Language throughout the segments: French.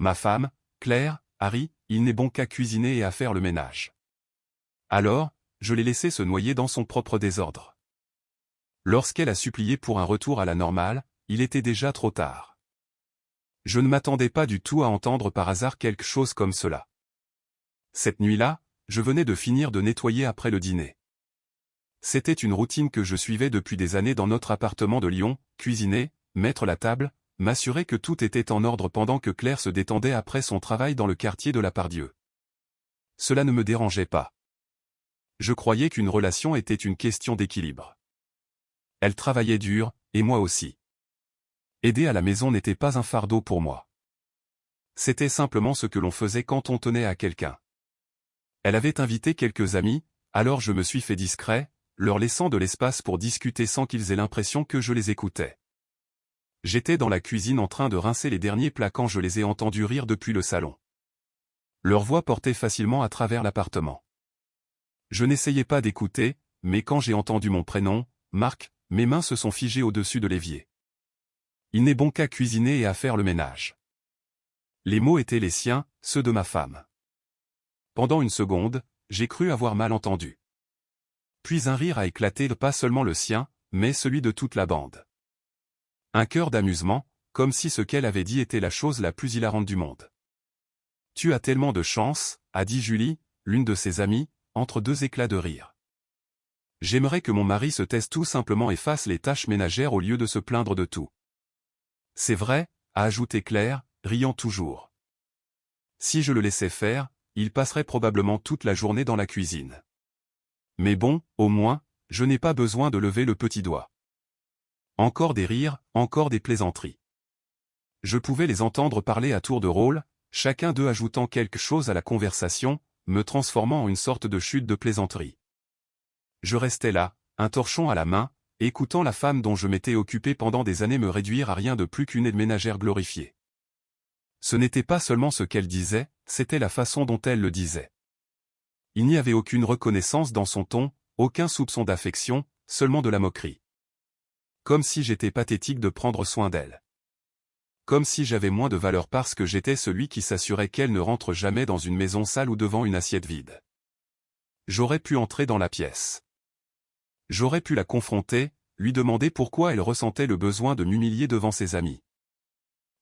Ma femme, Claire, Harry, il n'est bon qu'à cuisiner et à faire le ménage. Alors, je l'ai laissé se noyer dans son propre désordre. Lorsqu'elle a supplié pour un retour à la normale, il était déjà trop tard. Je ne m'attendais pas du tout à entendre par hasard quelque chose comme cela. Cette nuit-là, je venais de finir de nettoyer après le dîner. C'était une routine que je suivais depuis des années dans notre appartement de Lyon, cuisiner, mettre la table, m'assurer que tout était en ordre pendant que Claire se détendait après son travail dans le quartier de la Pardieu. Cela ne me dérangeait pas. Je croyais qu'une relation était une question d'équilibre. Elle travaillait dur, et moi aussi. Aider à la maison n'était pas un fardeau pour moi. C'était simplement ce que l'on faisait quand on tenait à quelqu'un. Elle avait invité quelques amis, alors je me suis fait discret, leur laissant de l'espace pour discuter sans qu'ils aient l'impression que je les écoutais. J'étais dans la cuisine en train de rincer les derniers plats quand je les ai entendus rire depuis le salon. Leur voix portait facilement à travers l'appartement. Je n'essayais pas d'écouter, mais quand j'ai entendu mon prénom, Marc, mes mains se sont figées au-dessus de l'évier. Il n'est bon qu'à cuisiner et à faire le ménage. Les mots étaient les siens, ceux de ma femme. Pendant une seconde, j'ai cru avoir mal entendu. Puis un rire a éclaté, pas seulement le sien, mais celui de toute la bande. Un cœur d'amusement, comme si ce qu'elle avait dit était la chose la plus hilarante du monde. « Tu as tellement de chance », a dit Julie, l'une de ses amies, entre deux éclats de rire. « J'aimerais que mon mari se taise tout simplement et fasse les tâches ménagères au lieu de se plaindre de tout. » « C'est vrai », a ajouté Claire, riant toujours. « Si je le laissais faire, il passerait probablement toute la journée dans la cuisine. Mais bon, au moins, je n'ai pas besoin de lever le petit doigt. » Encore des rires, encore des plaisanteries. Je pouvais les entendre parler à tour de rôle, chacun d'eux ajoutant quelque chose à la conversation, me transformant en une sorte de chute de plaisanterie. Je restais là, un torchon à la main, écoutant la femme dont je m'étais occupé pendant des années me réduire à rien de plus qu'une aide ménagère glorifiée. Ce n'était pas seulement ce qu'elle disait, c'était la façon dont elle le disait. Il n'y avait aucune reconnaissance dans son ton, aucun soupçon d'affection, seulement de la moquerie. Comme si j'étais pathétique de prendre soin d'elle. Comme si j'avais moins de valeur parce que j'étais celui qui s'assurait qu'elle ne rentre jamais dans une maison sale ou devant une assiette vide. J'aurais pu entrer dans la pièce. J'aurais pu la confronter, lui demander pourquoi elle ressentait le besoin de m'humilier devant ses amis.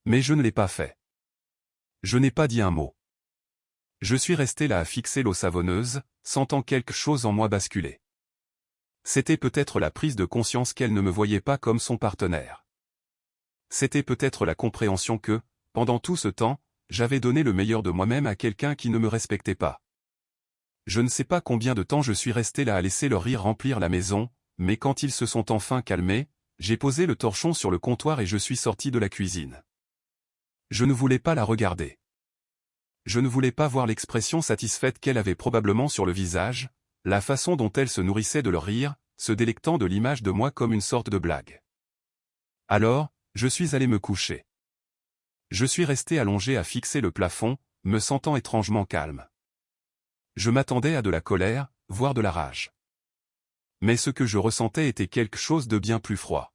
Mais je ne l'ai pas fait. Je n'ai pas dit un mot. Je suis resté là à fixer l'eau savonneuse, sentant quelque chose en moi basculer. C'était peut-être la prise de conscience qu'elle ne me voyait pas comme son partenaire. C'était peut-être la compréhension que, pendant tout ce temps, j'avais donné le meilleur de moi-même à quelqu'un qui ne me respectait pas. Je ne sais pas combien de temps je suis resté là à laisser leur rire remplir la maison, mais quand ils se sont enfin calmés, j'ai posé le torchon sur le comptoir et je suis sorti de la cuisine. Je ne voulais pas la regarder. Je ne voulais pas voir l'expression satisfaite qu'elle avait probablement sur le visage, la façon dont elle se nourrissait de leur rire, se délectant de l'image de moi comme une sorte de blague. Alors, je suis allé me coucher. Je suis resté allongé à fixer le plafond, me sentant étrangement calme. Je m'attendais à de la colère, voire de la rage. Mais ce que je ressentais était quelque chose de bien plus froid.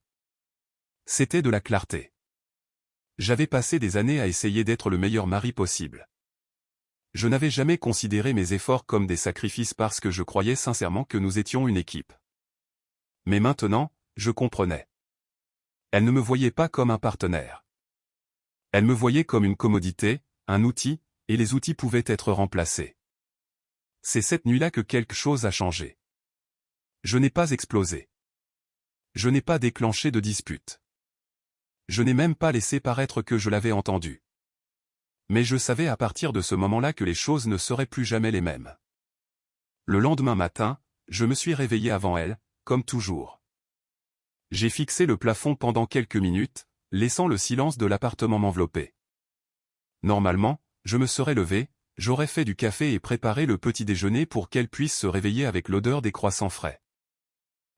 C'était de la clarté. J'avais passé des années à essayer d'être le meilleur mari possible. Je n'avais jamais considéré mes efforts comme des sacrifices parce que je croyais sincèrement que nous étions une équipe. Mais maintenant, je comprenais. Elle ne me voyait pas comme un partenaire. Elle me voyait comme une commodité, un outil, et les outils pouvaient être remplacés. C'est cette nuit-là que quelque chose a changé. Je n'ai pas explosé. Je n'ai pas déclenché de dispute. Je n'ai même pas laissé paraître que je l'avais entendu. Mais je savais à partir de ce moment-là que les choses ne seraient plus jamais les mêmes. Le lendemain matin, je me suis réveillé avant elle, comme toujours. J'ai fixé le plafond pendant quelques minutes, laissant le silence de l'appartement m'envelopper. Normalement, je me serais levé, j'aurais fait du café et préparé le petit déjeuner pour qu'elle puisse se réveiller avec l'odeur des croissants frais.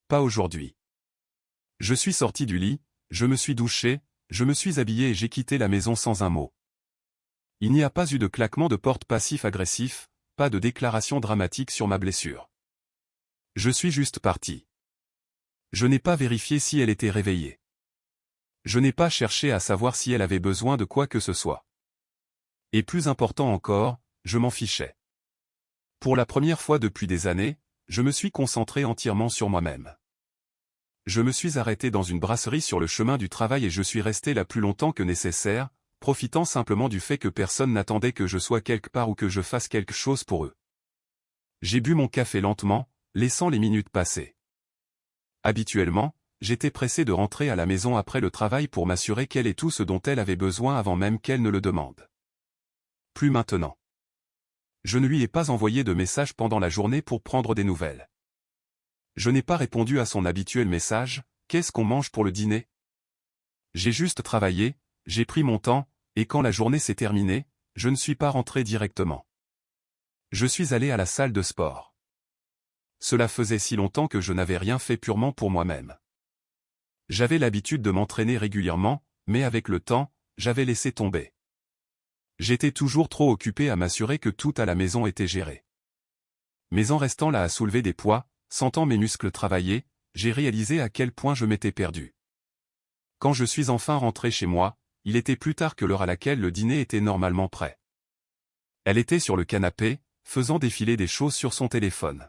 Pas aujourd'hui. Je suis sorti du lit, je me suis douché, je me suis habillé et j'ai quitté la maison sans un mot. Il n'y a pas eu de claquement de porte passif-agressif, pas de déclaration dramatique sur ma blessure. Je suis juste parti. Je n'ai pas vérifié si elle était réveillée. Je n'ai pas cherché à savoir si elle avait besoin de quoi que ce soit. Et plus important encore, je m'en fichais. Pour la première fois depuis des années, je me suis concentré entièrement sur moi-même. Je me suis arrêté dans une brasserie sur le chemin du travail et je suis resté là plus longtemps que nécessaire, profitant simplement du fait que personne n'attendait que je sois quelque part ou que je fasse quelque chose pour eux. J'ai bu mon café lentement, laissant les minutes passer. Habituellement, j'étais pressé de rentrer à la maison après le travail pour m'assurer qu'elle ait tout ce dont elle avait besoin avant même qu'elle ne le demande. Plus maintenant. Je ne lui ai pas envoyé de message pendant la journée pour prendre des nouvelles. Je n'ai pas répondu à son habituel message, « Qu'est-ce qu'on mange pour le dîner ?» J'ai juste travaillé, j'ai pris mon temps, et quand la journée s'est terminée, je ne suis pas rentré directement. Je suis allé à la salle de sport. Cela faisait si longtemps que je n'avais rien fait purement pour moi-même. J'avais l'habitude de m'entraîner régulièrement, mais avec le temps, j'avais laissé tomber. J'étais toujours trop occupé à m'assurer que tout à la maison était géré. Mais en restant là à soulever des poids, sentant mes muscles travailler, j'ai réalisé à quel point je m'étais perdu. Quand je suis enfin rentré chez moi, il était plus tard que l'heure à laquelle le dîner était normalement prêt. Elle était sur le canapé, faisant défiler des choses sur son téléphone.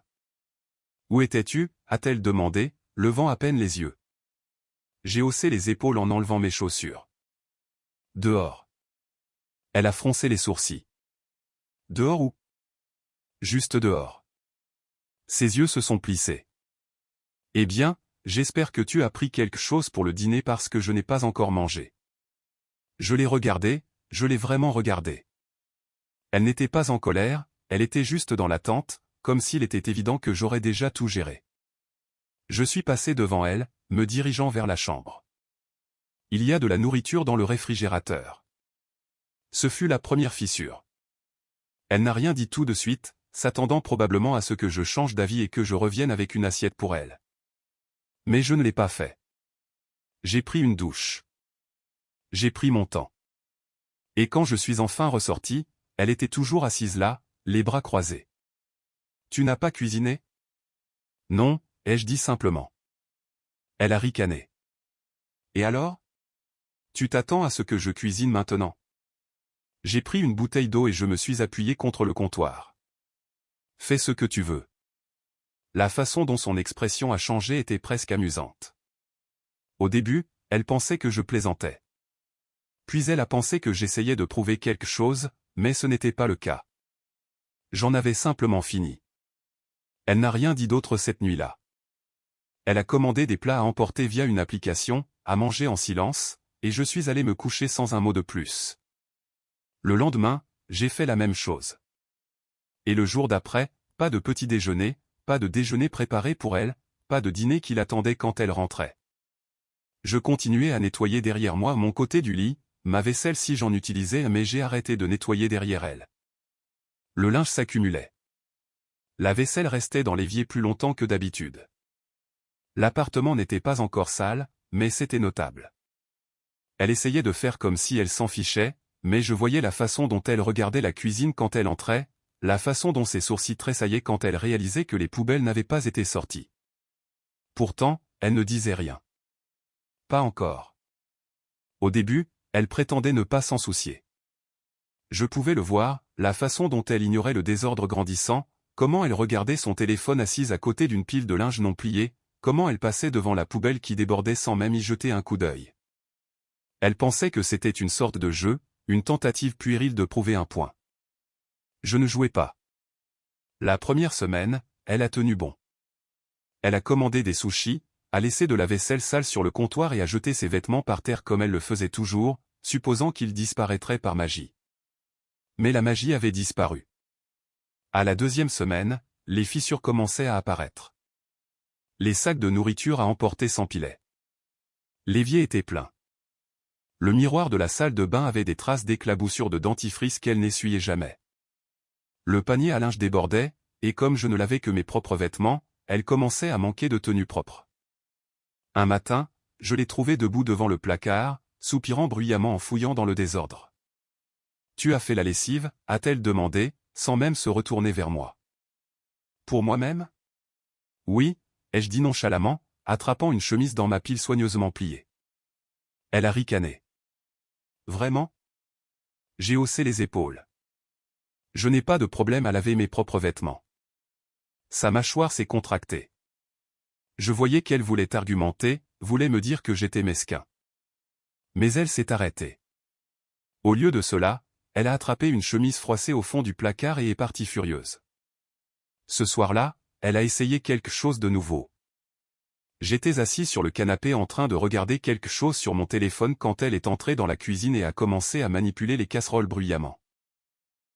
« Où étais-tu » a-t-elle demandé, levant à peine les yeux. J'ai haussé les épaules en enlevant mes chaussures. « Dehors. » Elle a froncé les sourcils. « Dehors où ?»« Juste dehors. » Ses yeux se sont plissés. « Eh bien, j'espère que tu as pris quelque chose pour le dîner parce que je n'ai pas encore mangé. » Je l'ai regardée, je l'ai vraiment regardée. Elle n'était pas en colère, elle était juste dans l'attente, comme s'il était évident que j'aurais déjà tout géré. Je suis passé devant elle, me dirigeant vers la chambre. Il y a de la nourriture dans le réfrigérateur. Ce fut la première fissure. Elle n'a rien dit tout de suite, s'attendant probablement à ce que je change d'avis et que je revienne avec une assiette pour elle. Mais je ne l'ai pas fait. J'ai pris une douche. J'ai pris mon temps. Et quand je suis enfin ressorti, elle était toujours assise là, les bras croisés. « Tu n'as pas cuisiné ?» ?»« Non, ai-je dit simplement. » Elle a ricané. « Et alors ? Tu t'attends à ce que je cuisine maintenant ?» J'ai pris une bouteille d'eau et je me suis appuyé contre le comptoir. « Fais ce que tu veux. » La façon dont son expression a changé était presque amusante. Au début, elle pensait que je plaisantais. Puis elle a pensé que j'essayais de prouver quelque chose, mais ce n'était pas le cas. J'en avais simplement fini. Elle n'a rien dit d'autre cette nuit-là. Elle a commandé des plats à emporter via une application, à manger en silence, et je suis allé me coucher sans un mot de plus. Le lendemain, j'ai fait la même chose. Et le jour d'après, pas de petit déjeuner, pas de déjeuner préparé pour elle, pas de dîner qui l'attendait quand elle rentrait. Je continuais à nettoyer derrière moi mon côté du lit, ma vaisselle si j'en utilisais mais j'ai arrêté de nettoyer derrière elle. Le linge s'accumulait. La vaisselle restait dans l'évier plus longtemps que d'habitude. L'appartement n'était pas encore sale, mais c'était notable. Elle essayait de faire comme si elle s'en fichait, mais je voyais la façon dont elle regardait la cuisine quand elle entrait, la façon dont ses sourcils tressaillaient quand elle réalisait que les poubelles n'avaient pas été sorties. Pourtant, elle ne disait rien. Pas encore. Au début, elle prétendait ne pas s'en soucier. Je pouvais le voir, la façon dont elle ignorait le désordre grandissant, comment elle regardait son téléphone assise à côté d'une pile de linge non plié, comment elle passait devant la poubelle qui débordait sans même y jeter un coup d'œil. Elle pensait que c'était une sorte de jeu, une tentative puérile de prouver un point. Je ne jouais pas. La première semaine, elle a tenu bon. Elle a commandé des sushis, a laissé de la vaisselle sale sur le comptoir et a jeté ses vêtements par terre comme elle le faisait toujours, supposant qu'ils disparaîtraient par magie. Mais la magie avait disparu. À la deuxième semaine, les fissures commençaient à apparaître. Les sacs de nourriture à emporter s'empilaient. L'évier était plein. Le miroir de la salle de bain avait des traces d'éclaboussures de dentifrice qu'elle n'essuyait jamais. Le panier à linge débordait, et comme je ne lavais que mes propres vêtements, elle commençait à manquer de tenue propre. Un matin, je l'ai trouvée debout devant le placard, soupirant bruyamment en fouillant dans le désordre. « Tu as fait la lessive ?» a-t-elle demandé, sans même se retourner vers moi. « Pour moi-même ?»« Oui », ai-je dit nonchalamment, attrapant une chemise dans ma pile soigneusement pliée. Elle a ricané. « Vraiment ? J'ai haussé les épaules. Je n'ai pas de problème à laver mes propres vêtements. Sa mâchoire s'est contractée. Je voyais qu'elle voulait argumenter, voulait me dire que j'étais mesquin. Mais elle s'est arrêtée. Au lieu de cela, elle a attrapé une chemise froissée au fond du placard et est partie furieuse. Ce soir-là, elle a essayé quelque chose de nouveau. J'étais assis sur le canapé en train de regarder quelque chose sur mon téléphone quand elle est entrée dans la cuisine et a commencé à manipuler les casseroles bruyamment.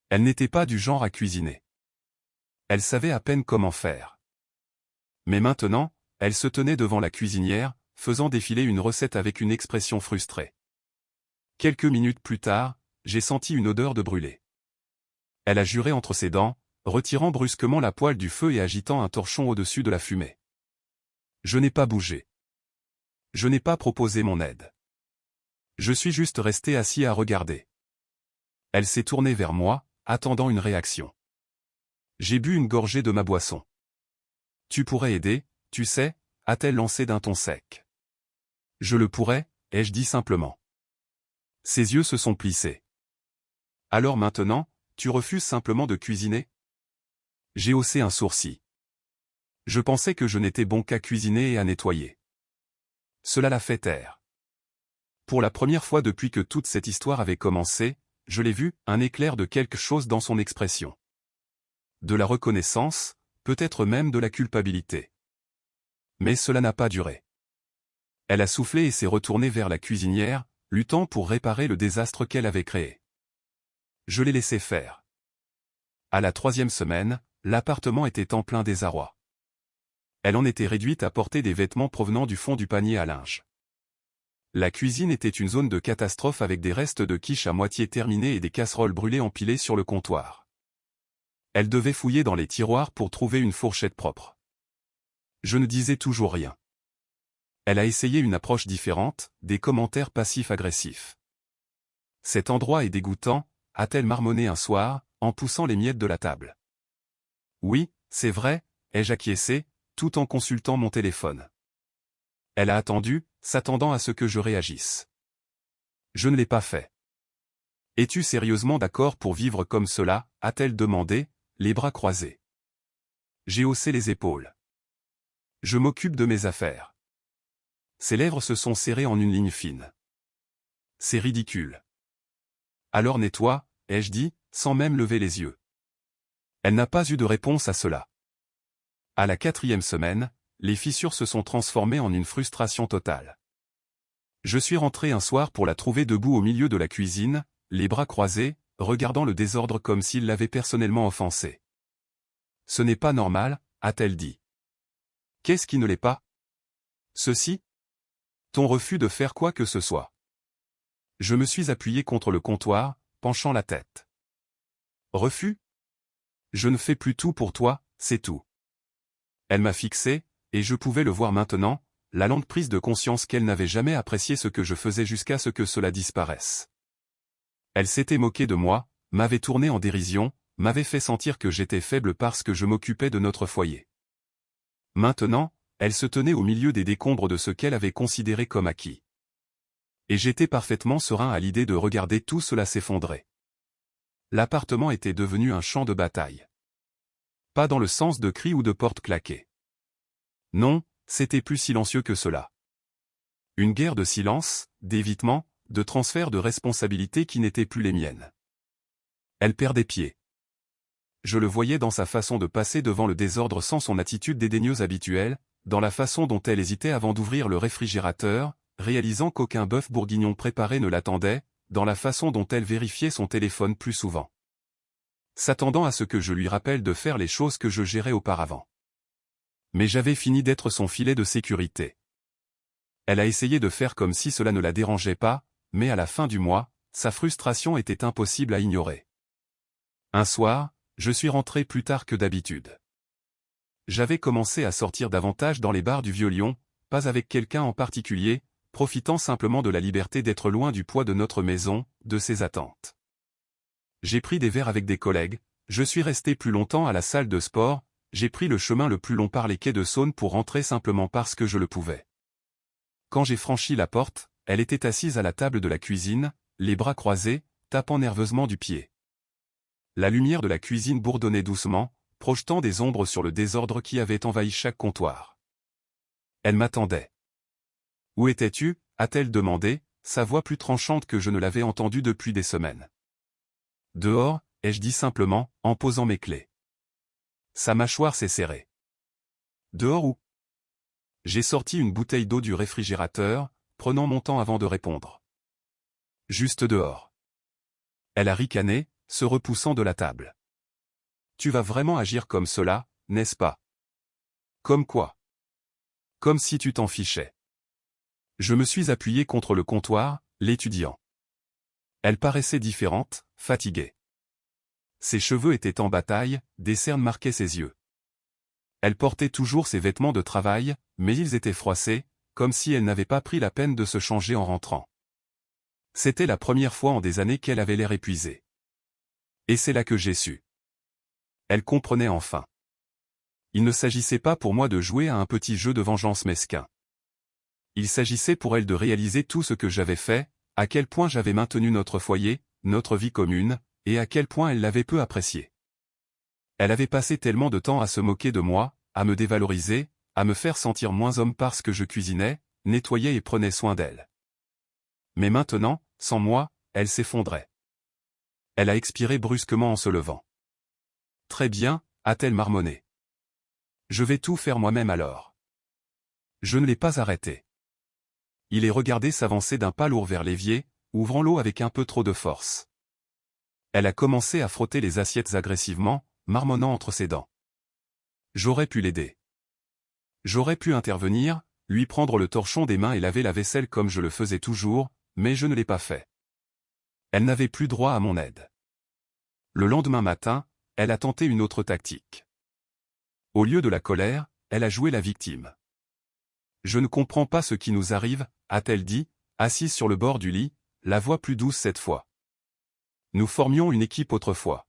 Elle n'était pas du genre à cuisiner. Elle savait à peine comment faire. Mais maintenant, elle se tenait devant la cuisinière, faisant défiler une recette avec une expression frustrée. Quelques minutes plus tard, j'ai senti une odeur de brûlé. Elle a juré entre ses dents, retirant brusquement la poêle du feu et agitant un torchon au-dessus de la fumée. Je n'ai pas bougé. Je n'ai pas proposé mon aide. Je suis juste resté assis à regarder. Elle s'est tournée vers moi, attendant une réaction. J'ai bu une gorgée de ma boisson. Tu pourrais aider, tu sais, a-t-elle lancé d'un ton sec. Je le pourrais, ai-je dit simplement. Ses yeux se sont plissés. Alors maintenant, tu refuses simplement de cuisiner? J'ai haussé un sourcil. Je pensais que je n'étais bon qu'à cuisiner et à nettoyer. Cela l'a fait taire. Pour la première fois depuis que toute cette histoire avait commencé, je l'ai vu, un éclair de quelque chose dans son expression. De la reconnaissance, peut-être même de la culpabilité. Mais cela n'a pas duré. Elle a soufflé et s'est retournée vers la cuisinière, luttant pour réparer le désastre qu'elle avait créé. Je l'ai laissé faire. À la 3e semaine, l'appartement était en plein désarroi. Elle en était réduite à porter des vêtements provenant du fond du panier à linge. La cuisine était une zone de catastrophe avec des restes de quiche à moitié terminés et des casseroles brûlées empilées sur le comptoir. Elle devait fouiller dans les tiroirs pour trouver une fourchette propre. Je ne disais toujours rien. Elle a essayé une approche différente, des commentaires passifs-agressifs. Cet endroit est dégoûtant, a-t-elle marmonné un soir, en poussant les miettes de la table. Oui, c'est vrai, ai-je acquiescé, tout en consultant mon téléphone. Elle a attendu, s'attendant à ce que je réagisse. Je ne l'ai pas fait. Es-tu sérieusement d'accord pour vivre comme cela, a-t-elle demandé, les bras croisés. J'ai haussé les épaules. Je m'occupe de mes affaires. Ses lèvres se sont serrées en une ligne fine. C'est ridicule. Alors nettoie, ai-je dit, sans même lever les yeux. Elle n'a pas eu de réponse à cela. À la 4e semaine, les fissures se sont transformées en une frustration totale. Je suis rentré un soir pour la trouver debout au milieu de la cuisine, les bras croisés, regardant le désordre comme s'il l'avait personnellement offensé. Ce n'est pas normal, a-t-elle dit. Qu'est-ce qui ne l'est pas? Ceci? Ton refus de faire quoi que ce soit. Je me suis appuyé contre le comptoir, penchant la tête. Refus? Je ne fais plus tout pour toi, c'est tout. Elle m'a fixé, et je pouvais le voir maintenant, la lente prise de conscience qu'elle n'avait jamais apprécié ce que je faisais jusqu'à ce que cela disparaisse. Elle s'était moquée de moi, m'avait tourné en dérision, m'avait fait sentir que j'étais faible parce que je m'occupais de notre foyer. Maintenant, elle se tenait au milieu des décombres de ce qu'elle avait considéré comme acquis. Et j'étais parfaitement serein à l'idée de regarder tout cela s'effondrer. L'appartement était devenu un champ de bataille. Pas dans le sens de cris ou de portes claquées. Non, c'était plus silencieux que cela. Une guerre de silence, d'évitement, de transfert de responsabilités qui n'étaient plus les miennes. Elle perdait pied. Je le voyais dans sa façon de passer devant le désordre sans son attitude dédaigneuse habituelle, dans la façon dont elle hésitait avant d'ouvrir le réfrigérateur, réalisant qu'aucun bœuf bourguignon préparé ne l'attendait, dans la façon dont elle vérifiait son téléphone plus souvent. S'attendant à ce que je lui rappelle de faire les choses que je gérais auparavant. Mais j'avais fini d'être son filet de sécurité. Elle a essayé de faire comme si cela ne la dérangeait pas, mais à la fin du mois, sa frustration était impossible à ignorer. Un soir, je suis rentré plus tard que d'habitude. J'avais commencé à sortir davantage dans les bars du Vieux-Lyon, pas avec quelqu'un en particulier, profitant simplement de la liberté d'être loin du poids de notre maison, de ses attentes. J'ai pris des verres avec des collègues, je suis resté plus longtemps à la salle de sport, j'ai pris le chemin le plus long par les quais de Saône pour rentrer simplement parce que je le pouvais. Quand j'ai franchi la porte, elle était assise à la table de la cuisine, les bras croisés, tapant nerveusement du pied. La lumière de la cuisine bourdonnait doucement, projetant des ombres sur le désordre qui avait envahi chaque comptoir. Elle m'attendait. « Où étais-tu » a-t-elle demandé, sa voix plus tranchante que je ne l'avais entendue depuis des semaines. « Dehors » ai-je dit simplement, en posant mes clés. Sa mâchoire s'est serrée. « Dehors où ?» J'ai sorti une bouteille d'eau du réfrigérateur, prenant mon temps avant de répondre. « Juste dehors. » Elle a ricané, se repoussant de la table. « Tu vas vraiment agir comme cela, n'est-ce pas ?» « Comme quoi ?» « Comme si tu t'en fichais. » Je me suis appuyé contre le comptoir, l'étudiant. Elle paraissait différente, fatiguée. Ses cheveux étaient en bataille, des cernes marquaient ses yeux. Elle portait toujours ses vêtements de travail, mais ils étaient froissés, comme si elle n'avait pas pris la peine de se changer en rentrant. C'était la première fois en des années qu'elle avait l'air épuisée. Et c'est là que j'ai su. Elle comprenait enfin. Il ne s'agissait pas pour moi de jouer à un petit jeu de vengeance mesquin. Il s'agissait pour elle de réaliser tout ce que j'avais fait, à quel point j'avais maintenu notre foyer, notre vie commune, et à quel point elle l'avait peu apprécié. Elle avait passé tellement de temps à se moquer de moi, à me dévaloriser, à me faire sentir moins homme parce que je cuisinais, nettoyais et prenais soin d'elle. Mais maintenant, sans moi, elle s'effondrait. Elle a expiré brusquement en se levant. « Très bien » a-t-elle marmonné. « Je vais tout faire moi-même alors. » Je ne l'ai pas arrêté. Il est regardé s'avancer d'un pas lourd vers l'évier, ouvrant l'eau avec un peu trop de force. Elle a commencé à frotter les assiettes agressivement, marmonnant entre ses dents. J'aurais pu l'aider. J'aurais pu intervenir, lui prendre le torchon des mains et laver la vaisselle comme je le faisais toujours, mais je ne l'ai pas fait. Elle n'avait plus droit à mon aide. Le lendemain matin, elle a tenté une autre tactique. Au lieu de la colère, elle a joué la victime. « Je ne comprends pas ce qui nous arrive » a-t-elle dit, assise sur le bord du lit, la voix plus douce cette fois. Nous formions une équipe autrefois.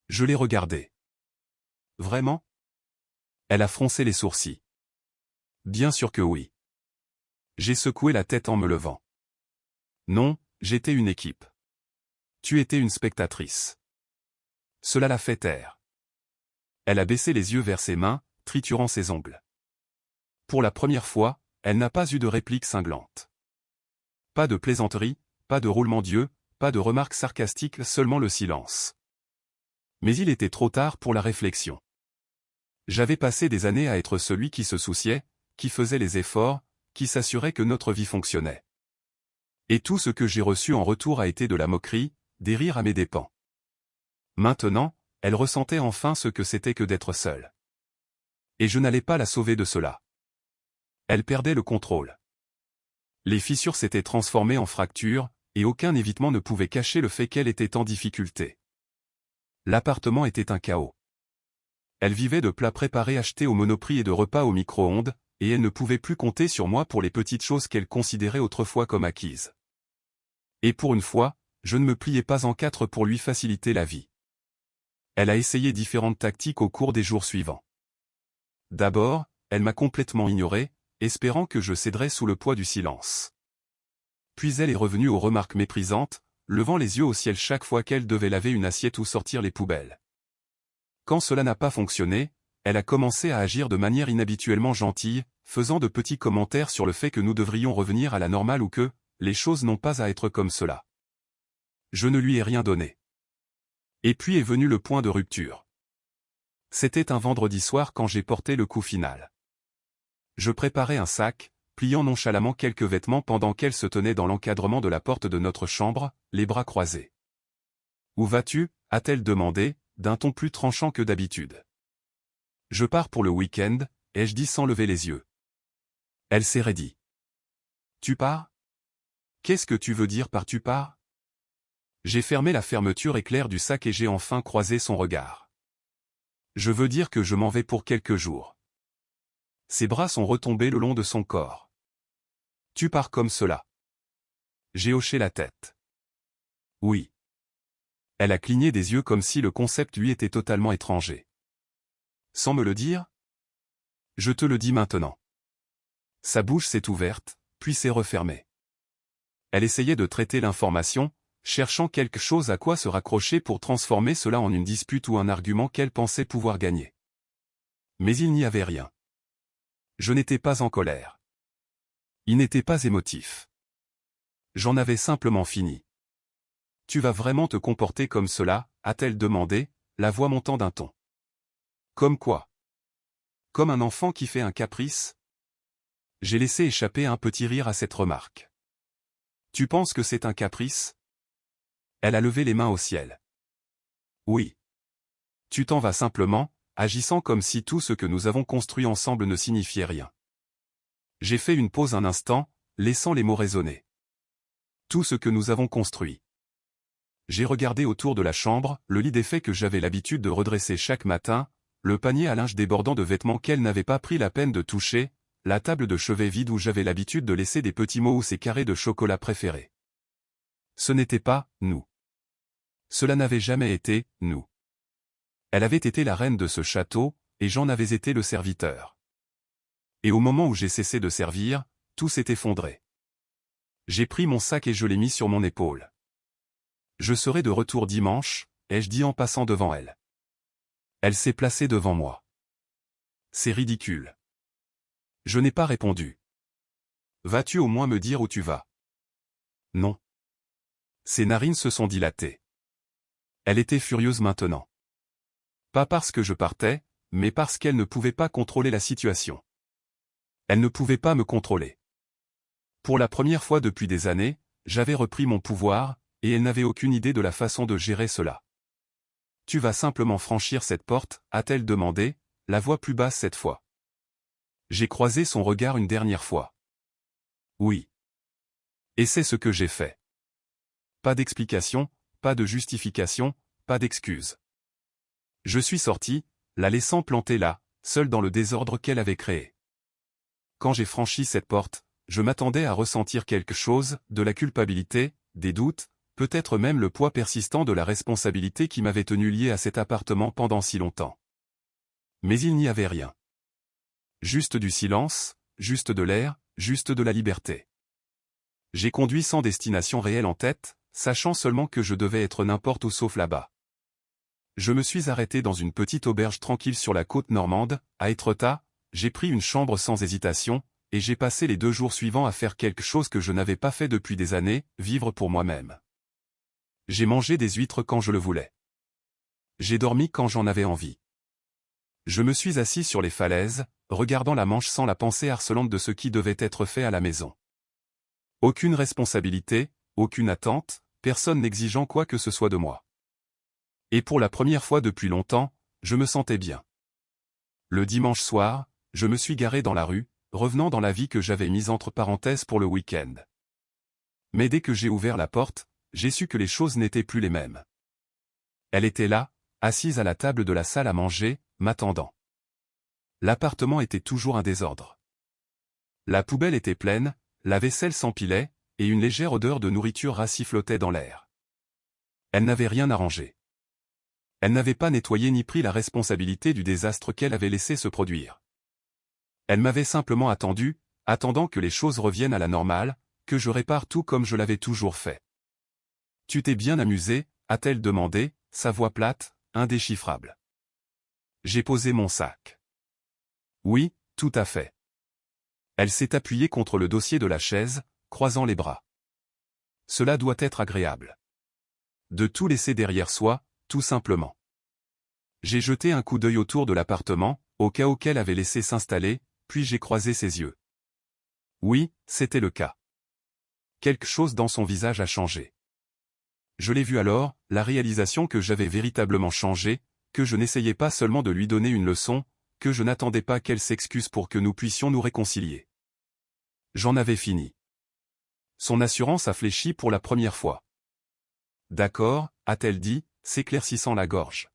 Je l'ai regardée. Vraiment ? Elle a froncé les sourcils. Bien sûr que oui. J'ai secoué la tête en me levant. Non, j'étais une équipe. Tu étais une spectatrice. Cela l'a fait taire. Elle a baissé les yeux vers ses mains, triturant ses ongles. Pour la première fois, elle n'a pas eu de réplique cinglante. Pas de plaisanterie, pas de roulement d'yeux, pas de remarques sarcastiques, seulement le silence. Mais il était trop tard pour la réflexion. J'avais passé des années à être celui qui se souciait, qui faisait les efforts, qui s'assurait que notre vie fonctionnait. Et tout ce que j'ai reçu en retour a été de la moquerie, des rires à mes dépens. Maintenant, elle ressentait enfin ce que c'était que d'être seule. Et je n'allais pas la sauver de cela. Elle perdait le contrôle. Les fissures s'étaient transformées en fractures, et aucun évitement ne pouvait cacher le fait qu'elle était en difficulté. L'appartement était un chaos. Elle vivait de plats préparés achetés au Monoprix et de repas au micro-ondes, et elle ne pouvait plus compter sur moi pour les petites choses qu'elle considérait autrefois comme acquises. Et pour une fois, je ne me pliais pas en quatre pour lui faciliter la vie. Elle a essayé différentes tactiques au cours des jours suivants. D'abord, elle m'a complètement ignoré, espérant que je céderais sous le poids du silence. Puis elle est revenue aux remarques méprisantes, levant les yeux au ciel chaque fois qu'elle devait laver une assiette ou sortir les poubelles. Quand cela n'a pas fonctionné, elle a commencé à agir de manière inhabituellement gentille, faisant de petits commentaires sur le fait que nous devrions revenir à la normale ou que les choses n'ont pas à être comme cela. Je ne lui ai rien donné. Et puis est venu le point de rupture. C'était un vendredi soir quand j'ai porté le coup final. Je préparais un sac, pliant nonchalamment quelques vêtements pendant qu'elle se tenait dans l'encadrement de la porte de notre chambre, les bras croisés. « Où vas-tu » a-t-elle demandé, d'un ton plus tranchant que d'habitude. « Je pars pour le week-end » ai-je dit sans lever les yeux. Elle s'est raidie. « Tu pars ? Qu'est-ce que tu veux dire par tu pars ?» J'ai fermé la fermeture éclair du sac et j'ai enfin croisé son regard. « Je veux dire que je m'en vais pour quelques jours. » Ses bras sont retombés le long de son corps. « Tu pars comme cela ?» J'ai hoché la tête. « Oui. » Elle a cligné des yeux comme si le concept lui était totalement étranger. « Sans me le dire ? Je te le dis maintenant. » Sa bouche s'est ouverte, puis s'est refermée. Elle essayait de traiter l'information, cherchant quelque chose à quoi se raccrocher pour transformer cela en une dispute ou un argument qu'elle pensait pouvoir gagner. Mais il n'y avait rien. Je n'étais pas en colère. Il n'était pas émotif. J'en avais simplement fini. « Tu vas vraiment te comporter comme cela ?» a-t-elle demandé, la voix montant d'un ton. « Comme quoi ? Comme un enfant qui fait un caprice ?» J'ai laissé échapper un petit rire à cette remarque. « Tu penses que c'est un caprice ?» Elle a levé les mains au ciel. « Oui. Tu t'en vas simplement, agissant comme si tout ce que nous avons construit ensemble ne signifiait rien. » J'ai fait une pause un instant, laissant les mots résonner. Tout ce que nous avons construit. J'ai regardé autour de la chambre, le lit défait que j'avais l'habitude de redresser chaque matin, le panier à linge débordant de vêtements qu'elle n'avait pas pris la peine de toucher, la table de chevet vide où j'avais l'habitude de laisser des petits mots ou ses carrés de chocolat préférés. Ce n'était pas « nous ». Cela n'avait jamais été « nous ». Elle avait été la reine de ce château, et j'en avais été le serviteur. Et au moment où j'ai cessé de servir, tout s'est effondré. J'ai pris mon sac et je l'ai mis sur mon épaule. Je serai de retour dimanche, ai-je dit en passant devant elle. Elle s'est placée devant moi. C'est ridicule. Je n'ai pas répondu. Vas-tu au moins me dire où tu vas? Non. Ses narines se sont dilatées. Elle était furieuse maintenant. Pas parce que je partais, mais parce qu'elle ne pouvait pas contrôler la situation. Elle ne pouvait pas me contrôler. Pour la première fois depuis des années, j'avais repris mon pouvoir, et elle n'avait aucune idée de la façon de gérer cela. « Tu vas simplement franchir cette porte ?» a-t-elle demandé, la voix plus basse cette fois. J'ai croisé son regard une dernière fois. Oui. Et c'est ce que j'ai fait. Pas d'explication, pas de justification, pas d'excuse. Je suis sorti, la laissant plantée là, seule dans le désordre qu'elle avait créé. Quand j'ai franchi cette porte, je m'attendais à ressentir quelque chose, de la culpabilité, des doutes, peut-être même le poids persistant de la responsabilité qui m'avait tenu lié à cet appartement pendant si longtemps. Mais il n'y avait rien. Juste du silence, juste de l'air, juste de la liberté. J'ai conduit sans destination réelle en tête, sachant seulement que je devais être n'importe où sauf là-bas. Je me suis arrêté dans une petite auberge tranquille sur la côte normande, à Étretat, j'ai pris une chambre sans hésitation, et j'ai passé les 2 jours suivants à faire quelque chose que je n'avais pas fait depuis des années, vivre pour moi-même. J'ai mangé des huîtres quand je le voulais. J'ai dormi quand j'en avais envie. Je me suis assis sur les falaises, regardant la Manche sans la pensée harcelante de ce qui devait être fait à la maison. Aucune responsabilité, aucune attente, personne n'exigeant quoi que ce soit de moi. Et pour la première fois depuis longtemps, je me sentais bien. Le dimanche soir, je me suis garé dans la rue, revenant dans la vie que j'avais mise entre parenthèses pour le week-end. Mais dès que j'ai ouvert la porte, j'ai su que les choses n'étaient plus les mêmes. Elle était là, assise à la table de la salle à manger, m'attendant. L'appartement était toujours un désordre. La poubelle était pleine, la vaisselle s'empilait, et une légère odeur de nourriture rassie flottait dans l'air. Elle n'avait rien arrangé. Elle n'avait pas nettoyé ni pris la responsabilité du désastre qu'elle avait laissé se produire. Elle m'avait simplement attendu, attendant que les choses reviennent à la normale, que je répare tout comme je l'avais toujours fait. « Tu t'es bien amusé ?» a-t-elle demandé, sa voix plate, indéchiffrable. J'ai posé mon sac. Oui, tout à fait. Elle s'est appuyée contre le dossier de la chaise, croisant les bras. Cela doit être agréable. De tout laisser derrière soi, tout simplement. J'ai jeté un coup d'œil autour de l'appartement, au cas où qu'elle avait laissé s'installer, puis j'ai croisé ses yeux. Oui, c'était le cas. Quelque chose dans son visage a changé. Je l'ai vu alors, la réalisation que j'avais véritablement changé, que je n'essayais pas seulement de lui donner une leçon, que je n'attendais pas qu'elle s'excuse pour que nous puissions nous réconcilier. J'en avais fini. Son assurance a fléchi pour la première fois. D'accord, a-t-elle dit, s'éclaircissant la gorge.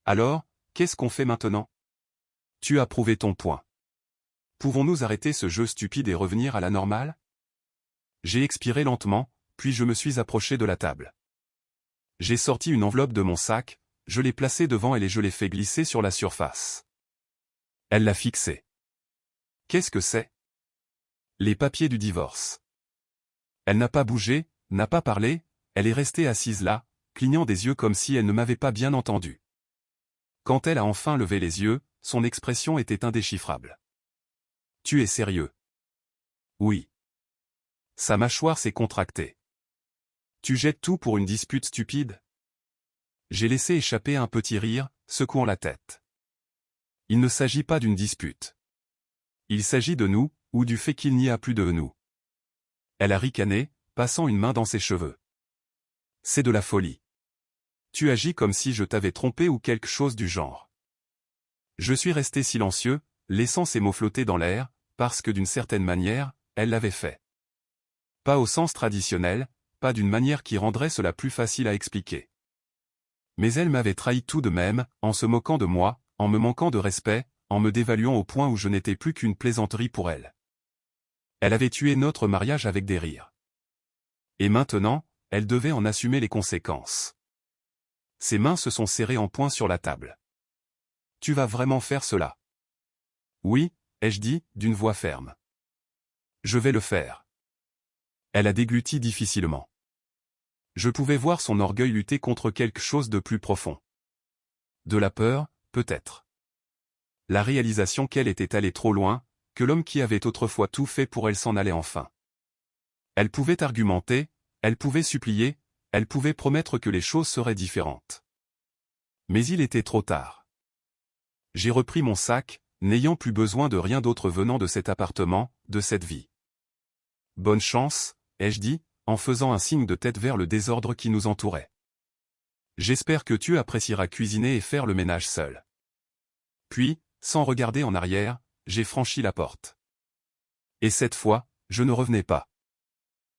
Alors, qu'est-ce qu'on fait maintenant? Tu as prouvé ton point. Pouvons-nous arrêter ce jeu stupide et revenir à la normale? J'ai expiré lentement, puis je me suis approché de la table. J'ai sorti une enveloppe de mon sac, je l'ai placée devant elle et je l'ai fait glisser sur la surface. Elle l'a fixée. Qu'est-ce que c'est? Les papiers du divorce. Elle n'a pas bougé, n'a pas parlé, elle est restée assise là, clignant des yeux comme si elle ne m'avait pas bien entendu. Quand elle a enfin levé les yeux, son expression était indéchiffrable. « Tu es sérieux? » « Oui. » Sa mâchoire s'est contractée. « Tu jettes tout pour une dispute stupide? » J'ai laissé échapper un petit rire, secouant la tête. Il ne s'agit pas d'une dispute. Il s'agit de nous, ou du fait qu'il n'y a plus de nous. Elle a ricané, passant une main dans ses cheveux. C'est de la folie. Tu agis comme si je t'avais trompé ou quelque chose du genre. Je suis resté silencieux, laissant ces mots flotter dans l'air, parce que d'une certaine manière, elle l'avait fait. Pas au sens traditionnel, pas d'une manière qui rendrait cela plus facile à expliquer. Mais elle m'avait trahi tout de même, en se moquant de moi, en me manquant de respect, en me dévaluant au point où je n'étais plus qu'une plaisanterie pour elle. Elle avait tué notre mariage avec des rires. Et maintenant, elle devait en assumer les conséquences. Ses mains se sont serrées en poing sur la table. « Tu vas vraiment faire cela? » « Oui, » ai-je dit, d'une voix ferme. « Je vais le faire. » Elle a dégluti difficilement. Je pouvais voir son orgueil lutter contre quelque chose de plus profond. De la peur, peut-être. La réalisation qu'elle était allée trop loin, que l'homme qui avait autrefois tout fait pour elle s'en allait enfin. Elle pouvait argumenter, elle pouvait supplier, elle pouvait promettre que les choses seraient différentes. Mais il était trop tard. J'ai repris mon sac, n'ayant plus besoin de rien d'autre venant de cet appartement, de cette vie. « Bonne chance », ai-je dit, en faisant un signe de tête vers le désordre qui nous entourait. « J'espère que tu apprécieras cuisiner et faire le ménage seul. » Puis, sans regarder en arrière, j'ai franchi la porte. Et cette fois, je ne revenais pas.